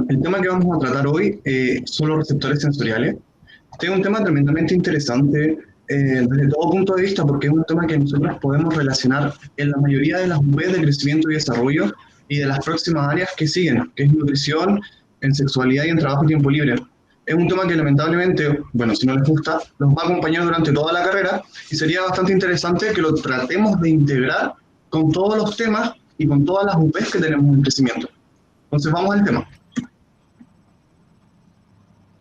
el tema que vamos a tratar hoy son los receptores sensoriales. Este es un tema tremendamente interesante desde todo punto de vista porque es un tema que nosotros podemos relacionar en la mayoría de las UPs de crecimiento y desarrollo y de las próximas áreas que siguen, que es nutrición, en sexualidad y en trabajo y tiempo libre. Es un tema que lamentablemente, bueno, si no les gusta, nos va a acompañar durante toda la carrera y sería bastante interesante que lo tratemos de integrar con todos los temas y con todas las UPs que tenemos en crecimiento. Entonces vamos al tema.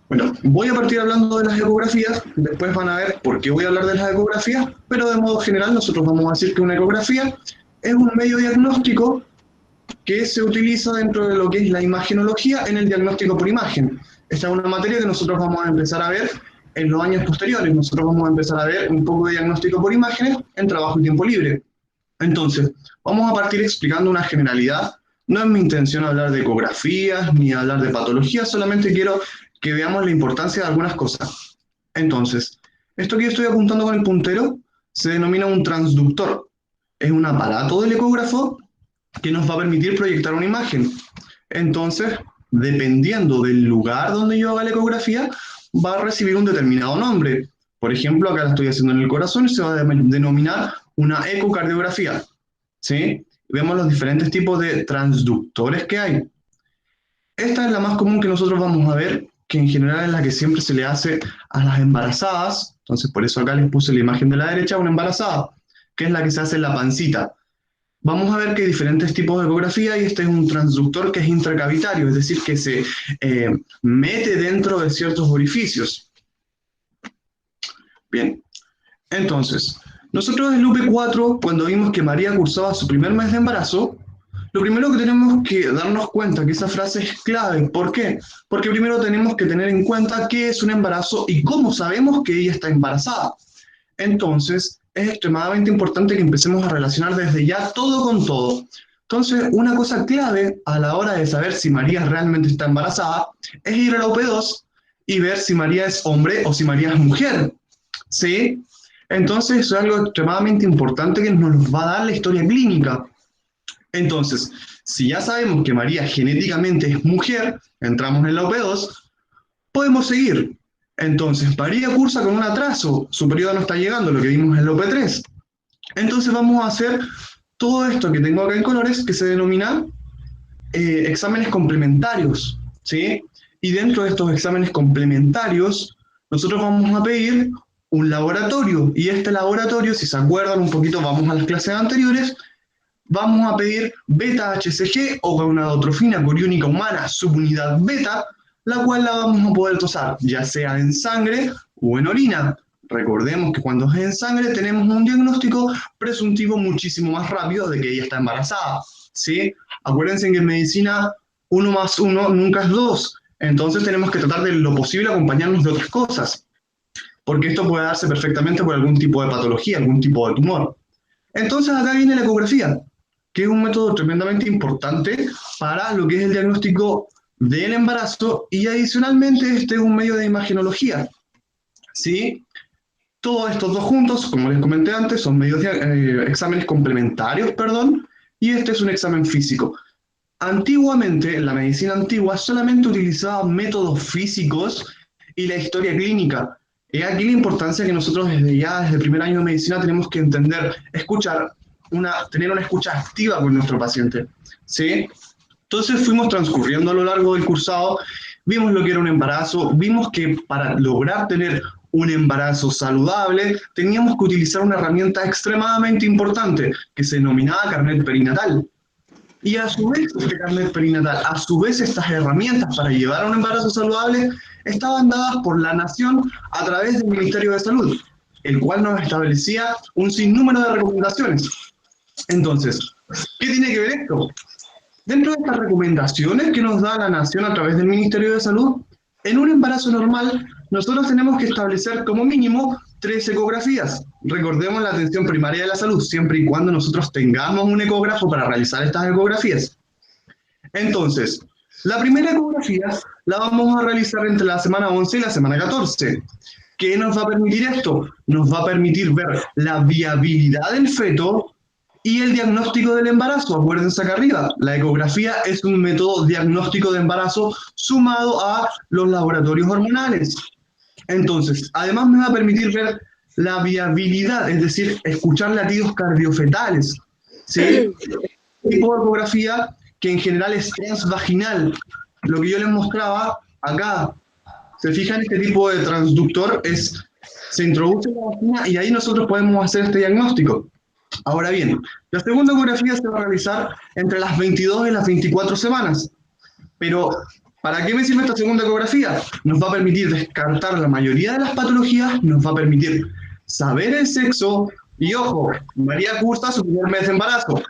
Bueno, voy a partir hablando de las ecografías, después van a ver por qué voy a hablar de las ecografías, pero de modo general nosotros vamos a decir que una ecografía es un medio diagnóstico que se utiliza dentro de lo que es la imagenología en el diagnóstico por imagen. Esta es una materia que nosotros vamos a empezar a ver en los años posteriores. Nosotros vamos a empezar a ver un poco de diagnóstico por imágenes en trabajo y tiempo libre. Entonces, vamos a partir explicando una generalidad. No es mi intención hablar de ecografías ni hablar de patologías, solamente quiero que veamos la importancia de algunas cosas. Entonces, esto que yo estoy apuntando con el puntero se denomina un transductor. Es un aparato del ecógrafo que nos va a permitir proyectar una imagen. Entonces, dependiendo del lugar donde yo haga la ecografía, va a recibir un determinado nombre. Por ejemplo, acá la estoy haciendo en el corazón y se va a denominar una ecocardiografía. ¿Sí? Vemos los diferentes tipos de transductores que hay. Esta es la más común que nosotros vamos a ver, que en general es la que siempre se le hace a las embarazadas. Entonces, por eso acá les puse la imagen de la derecha, una embarazada, que es la que se hace en la pancita. Vamos a ver que hay diferentes tipos de ecografía y este es un transductor que es intracavitario, es decir, que se mete dentro de ciertos orificios. Bien, entonces, nosotros en el UP4, cuando vimos que María cursaba su primer mes de embarazo, lo primero que tenemos que darnos cuenta que esa frase es clave. ¿Por qué? Porque primero tenemos que tener en cuenta qué es un embarazo y cómo sabemos que ella está embarazada. Entonces, es extremadamente importante que empecemos a relacionar desde ya todo con todo. Entonces, una cosa clave a la hora de saber si María realmente está embarazada es ir a la UP2 y ver si María es hombre o si María es mujer. ¿Sí? Entonces, eso es algo extremadamente importante que nos va a dar la historia clínica. Entonces, si ya sabemos que María genéticamente es mujer, entramos en la UP2, podemos seguir. Entonces, María cursa con un atraso, su periodo no está llegando, lo que vimos en la UP3. Entonces vamos a hacer todo esto que tengo acá en colores, que se denomina exámenes complementarios, ¿sí? Y dentro de estos exámenes complementarios, nosotros vamos a pedir un laboratorio, y este laboratorio, si se acuerdan un poquito, vamos a las clases anteriores, vamos a pedir beta-HCG o gonadotropina coriónica humana subunidad beta, la cual la vamos a poder dosar, ya sea en sangre o en orina. Recordemos que cuando es en sangre tenemos un diagnóstico presuntivo muchísimo más rápido de que ella está embarazada, ¿sí? Acuérdense que en medicina 1 más 1 nunca es 2, entonces tenemos que tratar de lo posible acompañarnos de otras cosas, porque esto puede darse perfectamente por algún tipo de patología, algún tipo de tumor. Entonces acá viene la ecografía, que es un método tremendamente importante para lo que es el diagnóstico del embarazo y adicionalmente este es un medio de imagenología. ¿Sí? Todos estos dos juntos, como les comenté antes, son medios de exámenes complementarios, perdón, y este es un examen físico. Antiguamente, en la medicina antigua, solamente utilizaba métodos físicos y la historia clínica. Y aquí la importancia que nosotros desde el primer año de medicina tenemos que entender, escuchar, tener una escucha activa con nuestro paciente, ¿sí? Entonces fuimos transcurriendo a lo largo del cursado, vimos lo que era un embarazo, vimos que para lograr tener un embarazo saludable teníamos que utilizar una herramienta extremadamente importante que se denominaba carnet perinatal. Y a su vez, este carnet perinatal, a su vez estas herramientas para llevar a un embarazo saludable estaban dadas por la nación a través del Ministerio de Salud, el cual nos establecía un sinnúmero de recomendaciones. Entonces, ¿qué tiene que ver esto? Dentro de estas recomendaciones que nos da la nación a través del Ministerio de Salud, en un embarazo normal, nosotros tenemos que establecer como mínimo 3 ecografías. Recordemos la atención primaria de la salud, siempre y cuando nosotros tengamos un ecógrafo para realizar estas ecografías. Entonces, la primera ecografía la vamos a realizar entre la semana 11 y la semana 14. ¿Qué nos va a permitir esto? Nos va a permitir ver la viabilidad del feto y el diagnóstico del embarazo. Acuérdense acá arriba, la ecografía es un método diagnóstico de embarazo sumado a los laboratorios hormonales. Entonces, además me va a permitir ver la viabilidad, es decir, escuchar latidos cardiofetales, ¿sí? Tipo de ecografía que en general es transvaginal. Lo que yo les mostraba acá, se fijan, este tipo de transductor se introduce en la vagina y ahí nosotros podemos hacer este diagnóstico. Ahora bien, la segunda ecografía se va a realizar entre las 22 y las 24 semanas. Pero, ¿para qué me sirve esta segunda ecografía? Nos va a permitir descartar la mayoría de las patologías, nos va a permitir saber el sexo y, ojo, María cursa su primer mes de embarazo.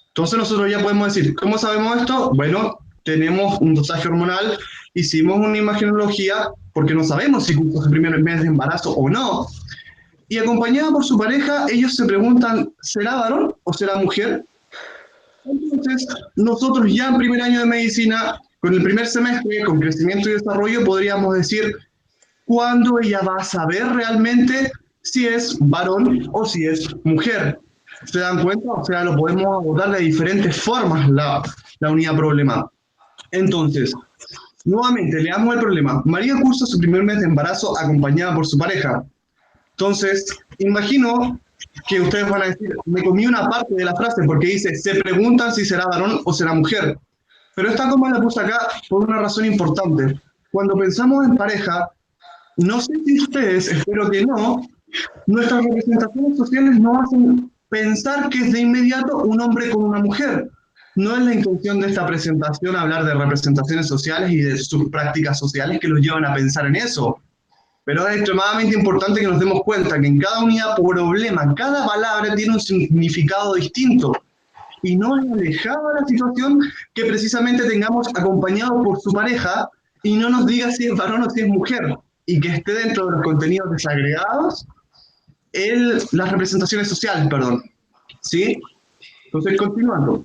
Entonces nosotros ya podemos decir, ¿cómo sabemos esto? Bueno, tenemos un dosaje hormonal, hicimos una imagenología porque no sabemos si cursa su primer mes de embarazo o no. Y acompañada por su pareja, ellos se preguntan, ¿será varón o será mujer? Entonces, nosotros ya en primer año de medicina, con el primer semestre, con crecimiento y desarrollo, podríamos decir cuándo ella va a saber realmente si es varón o si es mujer. ¿Se dan cuenta? O sea, lo podemos abordar de diferentes formas la unidad problema. Entonces, nuevamente, leamos el problema. María cursa su primer mes de embarazo acompañada por su pareja. Entonces, imagino que ustedes van a decir, me comí una parte de la frase porque dice, se preguntan si será varón o será mujer. Pero esta coma la puse acá por una razón importante. Cuando pensamos en pareja, no sé si ustedes, espero que no, nuestras representaciones sociales no hacen pensar que es de inmediato un hombre con una mujer. No es la intención de esta presentación hablar de representaciones sociales y de sus prácticas sociales que los llevan a pensar en eso. Pero es extremadamente importante que nos demos cuenta que en cada unidad problema, cada palabra tiene un significado distinto. Y no es alejado de la situación que precisamente tengamos acompañado por su pareja y no nos diga si es varón o si es mujer. Y que esté dentro de los contenidos desagregados las representaciones sociales, perdón. ¿Sí? Entonces, continuando.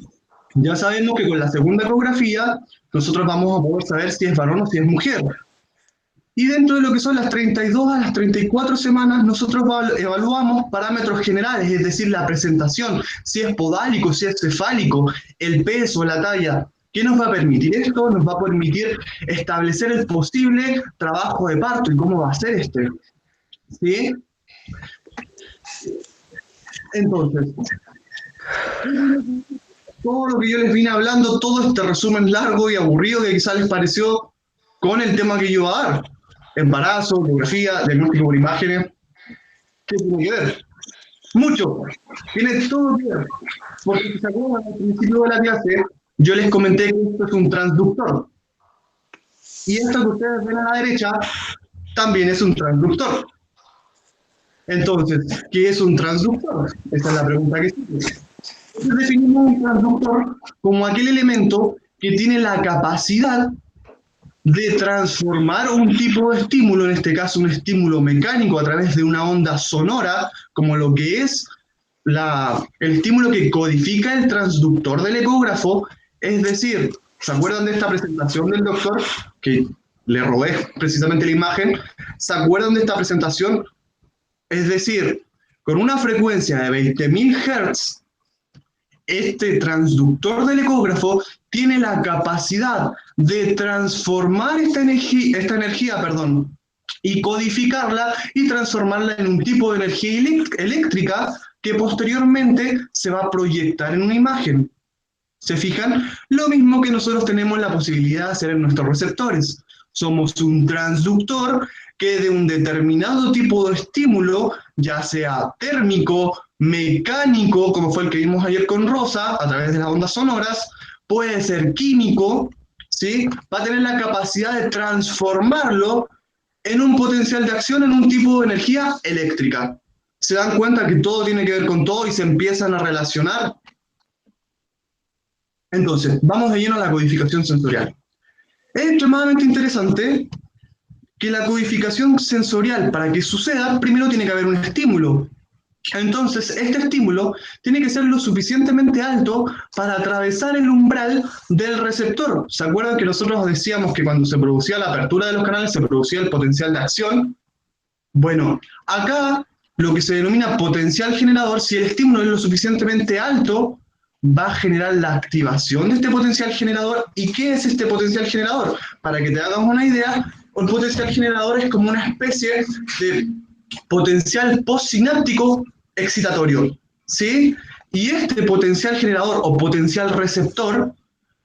Ya sabemos que con la segunda ecografía nosotros vamos a poder saber si es varón o si es mujer. Y dentro de lo que son las 32 a las 34 semanas, nosotros evaluamos parámetros generales, es decir, la presentación, si es podálico, si es cefálico, el peso, la talla. ¿Qué nos va a permitir esto? Nos va a permitir establecer el posible trabajo de parto y cómo va a ser este. ¿Sí? Entonces, todo lo que yo les vine hablando, todo este resumen largo y aburrido que quizás les pareció con el tema que yo iba a dar. Embarazo, ecografía, diagnóstico por imágenes. ¿Qué tiene que ver? Mucho. Tiene todo que ver. Porque si se acuerdan al principio de la clase, yo les comenté que esto es un transductor. Y esto que ustedes ven a la derecha también es un transductor. Entonces, ¿qué es un transductor? Esa es la pregunta que sigue. Entonces definimos un transductor como aquel elemento que tiene la capacidad de transformar un tipo de estímulo, en este caso un estímulo mecánico a través de una onda sonora, como lo que es el estímulo que codifica el transductor del ecógrafo, es decir, ¿se acuerdan de esta presentación del doctor? Que le robé precisamente la imagen. ¿Se acuerdan de esta presentación? Es decir, con una frecuencia de 20.000 Hz, este transductor del ecógrafo tiene la capacidad de transformar esta energía, y codificarla y transformarla en un tipo de energía eléctrica que posteriormente se va a proyectar en una imagen. ¿Se fijan? Lo mismo que nosotros tenemos la posibilidad de hacer en nuestros receptores. Somos un transductor que de un determinado tipo de estímulo, ya sea térmico, mecánico, como fue el que vimos ayer con Rosa, a través de las ondas sonoras, puede ser químico, ¿sí? Va a tener la capacidad de transformarlo en un potencial de acción, en un tipo de energía eléctrica. ¿Se dan cuenta que todo tiene que ver con todo y se empiezan a relacionar? Entonces, vamos de lleno a la codificación sensorial. Es extremadamente interesante que la codificación sensorial, para que suceda, primero tiene que haber un estímulo. Entonces, este estímulo tiene que ser lo suficientemente alto para atravesar el umbral del receptor. ¿Se acuerdan que nosotros decíamos que cuando se producía la apertura de los canales se producía el potencial de acción? Bueno, acá lo que se denomina potencial generador, si el estímulo es lo suficientemente alto, va a generar la activación de este potencial generador. ¿Y qué es este potencial generador? Para que te hagas una idea, un potencial generador es como una especie de potencial postsináptico excitatorio, ¿sí? Y este potencial generador o potencial receptor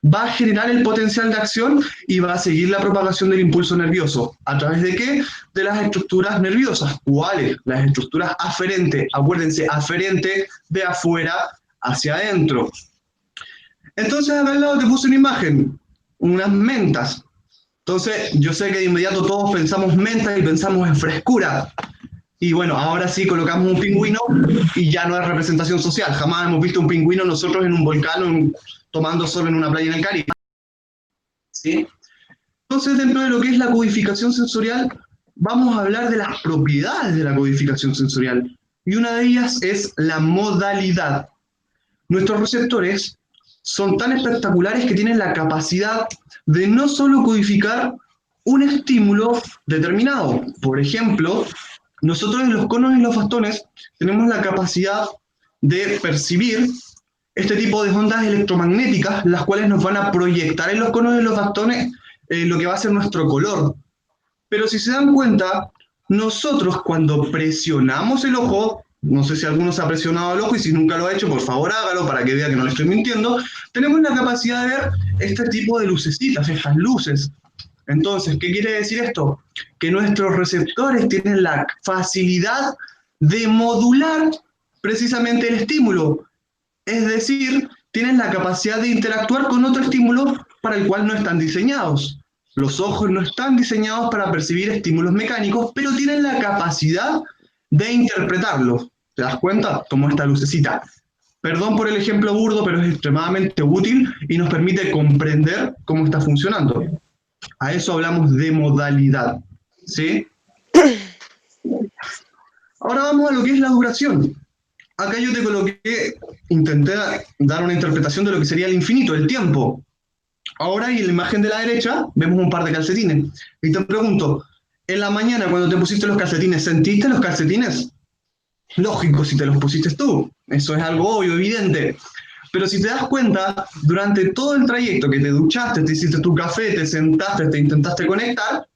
va a generar el potencial de acción y va a seguir la propagación del impulso nervioso. ¿A través de qué? De las estructuras nerviosas. ¿Cuáles? Las estructuras aferentes. Acuérdense, aferente de afuera hacia adentro. Entonces, acá al lado te puse una imagen, unas mentas. Entonces, yo sé que de inmediato todos pensamos mentas y pensamos en frescura. Y bueno, ahora sí colocamos un pingüino y ya no es representación social. Jamás hemos visto un pingüino nosotros en un volcán tomando sol en una playa en el Caribe. ¿Sí? Entonces, dentro de lo que es la codificación sensorial, vamos a hablar de las propiedades de la codificación sensorial. Y una de ellas es la modalidad. Nuestros receptores son tan espectaculares que tienen la capacidad de no solo codificar un estímulo determinado. Por ejemplo, nosotros en los conos y los bastones tenemos la capacidad de percibir este tipo de ondas electromagnéticas, las cuales nos van a proyectar en los conos y los bastones lo que va a ser nuestro color. Pero si se dan cuenta, nosotros cuando presionamos el ojo, no sé si alguno se ha presionado el ojo y si nunca lo ha hecho, por favor hágalo para que vea que no le estoy mintiendo, tenemos la capacidad de ver este tipo de lucecitas, estas luces. Entonces, ¿qué quiere decir esto? Que nuestros receptores tienen la facilidad de modular precisamente el estímulo. Es decir, tienen la capacidad de interactuar con otro estímulo para el cual no están diseñados. Los ojos no están diseñados para percibir estímulos mecánicos, pero tienen la capacidad de interpretarlos. ¿Te das cuenta? Como esta lucecita. Perdón por el ejemplo burdo, pero es extremadamente útil y nos permite comprender cómo está funcionando. A eso hablamos de modalidad. ¿Sí? Ahora vamos a lo que es la duración. Acá yo te coloqué, intenté dar una interpretación de lo que sería el infinito, el tiempo. Ahora, y en la imagen de la derecha, vemos un par de calcetines. Y te pregunto, en la mañana cuando te pusiste los calcetines, ¿sentiste los calcetines? Lógico, si te los pusiste tú. Eso es algo obvio, evidente. Pero si te das cuenta, durante todo el trayecto que te duchaste, te hiciste tu café, te sentaste, te intentaste conectar,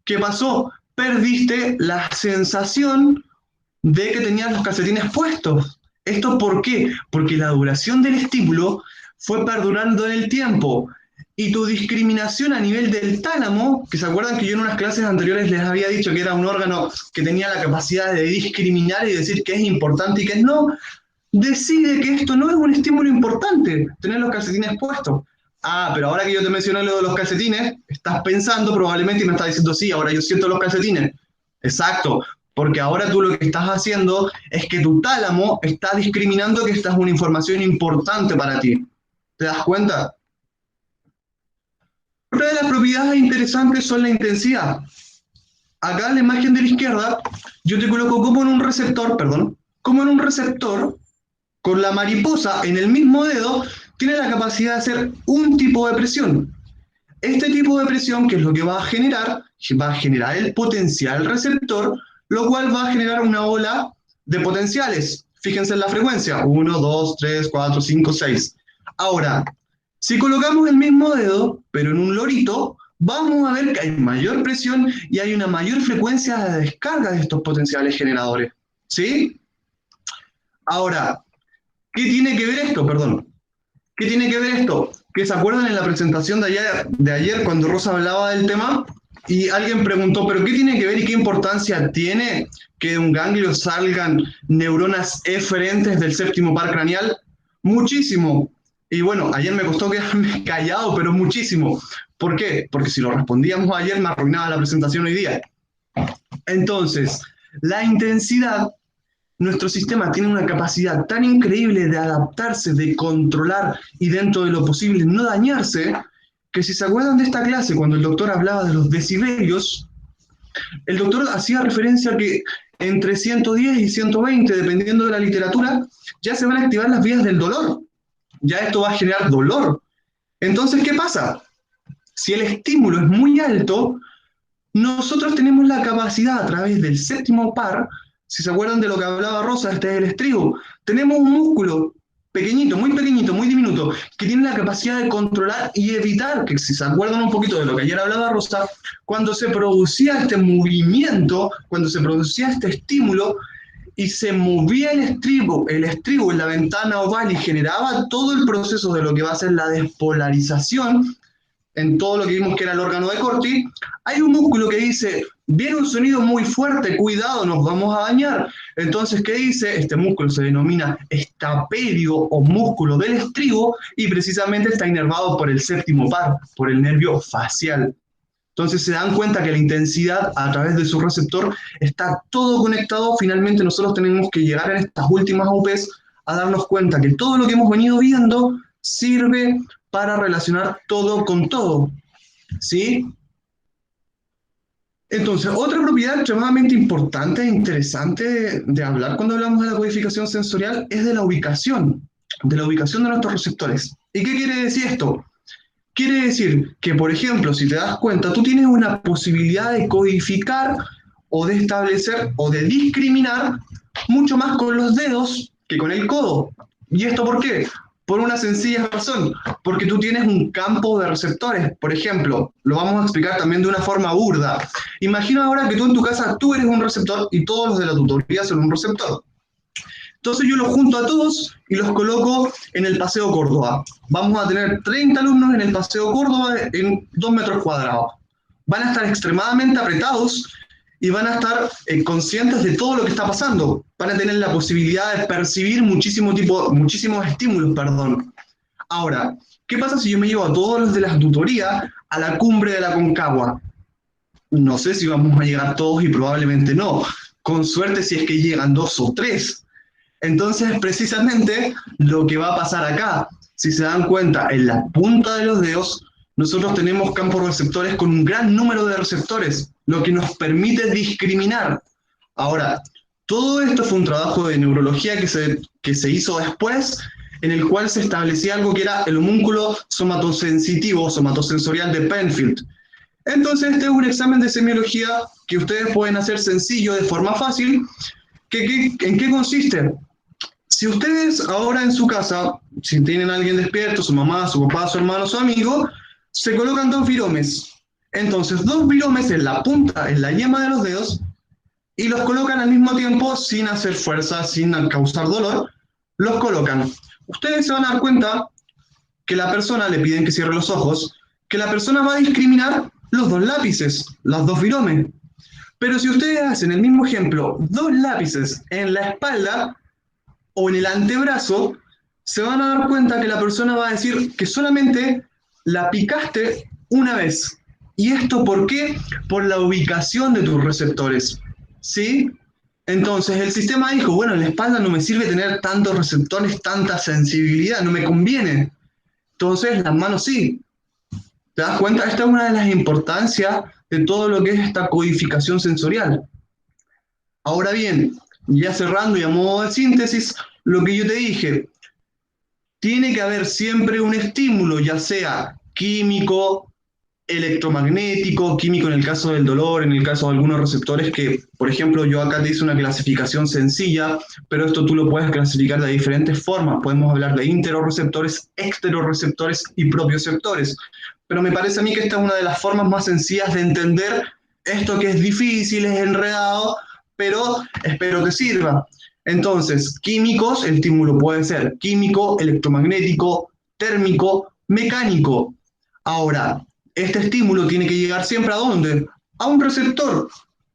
¿qué pasó? Perdiste la sensación de que tenías los calcetines puestos. ¿Esto por qué? Porque la duración del estímulo fue perdurando en el tiempo. Y tu discriminación a nivel del tálamo, que se acuerdan que yo en unas clases anteriores les había dicho que era un órgano que tenía la capacidad de discriminar y decir qué es importante y qué no, decide que esto no es un estímulo importante, tener los calcetines puestos. Ah, pero ahora que yo te mencioné lo de los calcetines, estás pensando probablemente y me estás diciendo, sí, ahora yo siento los calcetines. Exacto, porque ahora tú lo que estás haciendo es que tu tálamo está discriminando que esta es una información importante para ti. ¿Te das cuenta? Otra de las propiedades interesantes son la intensidad. Acá en la imagen de la izquierda, yo te coloco como en un receptor, perdón, como en un receptor, con la mariposa en el mismo dedo, tiene la capacidad de hacer un tipo de presión. Este tipo de presión, que es lo que va a generar el potencial receptor, lo cual va a generar una ola de potenciales. Fíjense en la frecuencia, 1, 2, 3, 4, 5, 6. Ahora, si colocamos el mismo dedo, pero en un lorito, vamos a ver que hay mayor presión y hay una mayor frecuencia de descarga de estos potenciales generadores. ¿Sí? Ahora, ¿qué tiene que ver esto? Perdón. ¿Qué tiene que ver esto? Que se acuerdan en la presentación de ayer cuando Rosa hablaba del tema y alguien preguntó, ¿pero qué tiene que ver y qué importancia tiene que de un ganglio salgan neuronas eferentes del séptimo par craneal? Muchísimo. Y bueno, ayer me costó quedarme callado, pero muchísimo. ¿Por qué? Porque si lo respondíamos ayer me arruinaba la presentación hoy día. Entonces, la intensidad, nuestro sistema tiene una capacidad tan increíble de adaptarse, de controlar y dentro de lo posible no dañarse, que si se acuerdan de esta clase, cuando el doctor hablaba de los decibelios, el doctor hacía referencia a que entre 110 y 120, dependiendo de la literatura, ya se van a activar las vías del dolor. Ya esto va a generar dolor. Entonces, ¿qué pasa? Si el estímulo es muy alto, nosotros tenemos la capacidad a través del séptimo par, Si se acuerdan de lo que hablaba Rosa, este es el estribo. Tenemos un músculo pequeñito, muy diminuto, que tiene la capacidad de controlar y evitar, que si se acuerdan un poquito de lo que ayer hablaba Rosa, cuando se producía este movimiento, cuando se producía este estímulo, y se movía el estribo en la ventana oval y generaba todo el proceso de lo que va a ser la despolarización en todo lo que vimos que era el órgano de Corti, hay un músculo que dice, viene un sonido muy fuerte, cuidado, nos vamos a dañar. Entonces, ¿qué dice? Este músculo se denomina estapedio o músculo del estribo y precisamente está inervado por el séptimo par, por el nervio facial. Entonces se dan cuenta que la intensidad a través de su receptor está todo conectado. Finalmente nosotros tenemos que llegar en estas últimas UPs a darnos cuenta que todo lo que hemos venido viendo sirve para relacionar todo con todo, ¿sí? Entonces, otra propiedad extremadamente importante e interesante de hablar cuando hablamos de la codificación sensorial es de la ubicación de nuestros receptores. ¿Y qué quiere decir esto? Quiere decir que, por ejemplo, si te das cuenta, tú tienes una posibilidad de codificar o de establecer o de discriminar mucho más con los dedos que con el codo. ¿Y esto por qué? Por una sencilla razón, porque tú tienes un campo de receptores. Por ejemplo, lo vamos a explicar también de una forma burda. Imagina ahora que tú en tu casa, tú eres un receptor y todos los de la tutoría son un receptor. Entonces yo los junto a todos y los coloco en el Paseo Córdoba. Vamos a tener 30 alumnos en el Paseo Córdoba en 2 metros cuadrados. Van a estar extremadamente apretados y van a estar conscientes de todo lo que está pasando. Van a tener la posibilidad de percibir muchísimos estímulos, perdón. Ahora, ¿qué pasa si yo me llevo a todos los de la tutoría a la cumbre de la Concagua? No sé si vamos a llegar todos y probablemente no. Con suerte si es que llegan 2 o 3. Entonces, precisamente lo que va a pasar acá, si se dan cuenta, en la punta de los dedos, nosotros tenemos campos receptores con un gran número de receptores, lo que nos permite discriminar. Ahora, todo esto fue un trabajo de neurología que se hizo después, en el cual se establecía algo que era el homúnculo somatosensitivo, somatosensorial de Penfield. Entonces, este es un examen de semiología que ustedes pueden hacer sencillo, de forma fácil. ¿En qué consiste? Si ustedes ahora en su casa, si tienen a alguien despierto, su mamá, su papá, su hermano, su amigo, se colocan 2 viromes. Entonces, 2 viromes en la punta, en la yema de los dedos, y los colocan al mismo tiempo sin hacer fuerza, sin causar dolor, los colocan. Ustedes se van a dar cuenta que la persona, le piden que cierre los ojos, que la persona va a discriminar los 2 lápices, los 2 viromes. Pero si ustedes hacen el mismo ejemplo, 2 lápices en la espalda, o en el antebrazo, se van a dar cuenta que la persona va a decir que solamente la picaste una vez. ¿Y esto por qué? Por la ubicación de tus receptores, ¿sí? Entonces el sistema dijo, bueno, en la espalda no me sirve tener tantos receptores, tanta sensibilidad, no me conviene. Entonces las manos sí. ¿Te das cuenta? Esta es una de las importancias de todo lo que es esta codificación sensorial. Ahora bien, ya cerrando y a modo de síntesis, lo que yo te dije, tiene que haber siempre un estímulo, ya sea químico, electromagnético, químico en el caso del dolor, en el caso de algunos receptores que, por ejemplo, yo acá te hice una clasificación sencilla, pero esto tú lo puedes clasificar de diferentes formas. Podemos hablar de interorreceptores, exterorreceptores y propioceptores. Pero me parece a mí que esta es una de las formas más sencillas de entender esto que es difícil, es enredado, pero espero que sirva. Entonces, químicos, el estímulo puede ser químico, electromagnético, térmico, mecánico. Ahora, este estímulo tiene que llegar siempre ¿a dónde? A un receptor.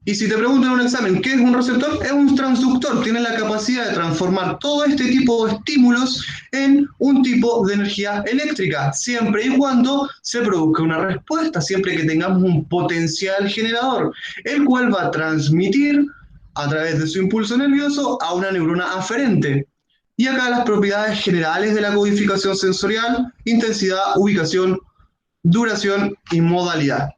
Y si te preguntan en un examen, ¿qué es un receptor? Es un transductor, tiene la capacidad de transformar todo este tipo de estímulos en un tipo de energía eléctrica, siempre y cuando se produzca una respuesta, siempre que tengamos un potencial generador, el cual va a transmitir a través de su impulso nervioso a una neurona aferente. Y acá las propiedades generales de la codificación sensorial: intensidad, ubicación, duración y modalidad.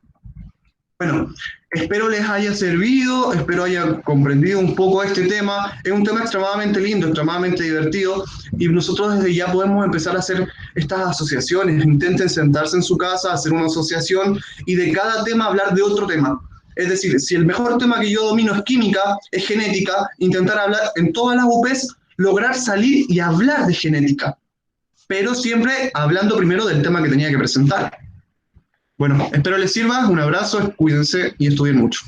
Bueno, espero les haya servido, espero haya comprendido un poco este tema. Es un tema extremadamente lindo, extremadamente divertido, y nosotros desde ya podemos empezar a hacer estas asociaciones. Intenten sentarse en su casa, hacer una asociación y de cada tema hablar de otro tema. Es decir, si el mejor tema que yo domino es química, es genética, intentar hablar en todas las UPs, lograr salir y hablar de genética, pero siempre hablando primero del tema que tenía que presentar. Bueno, espero les sirva, un abrazo, cuídense y estudien mucho.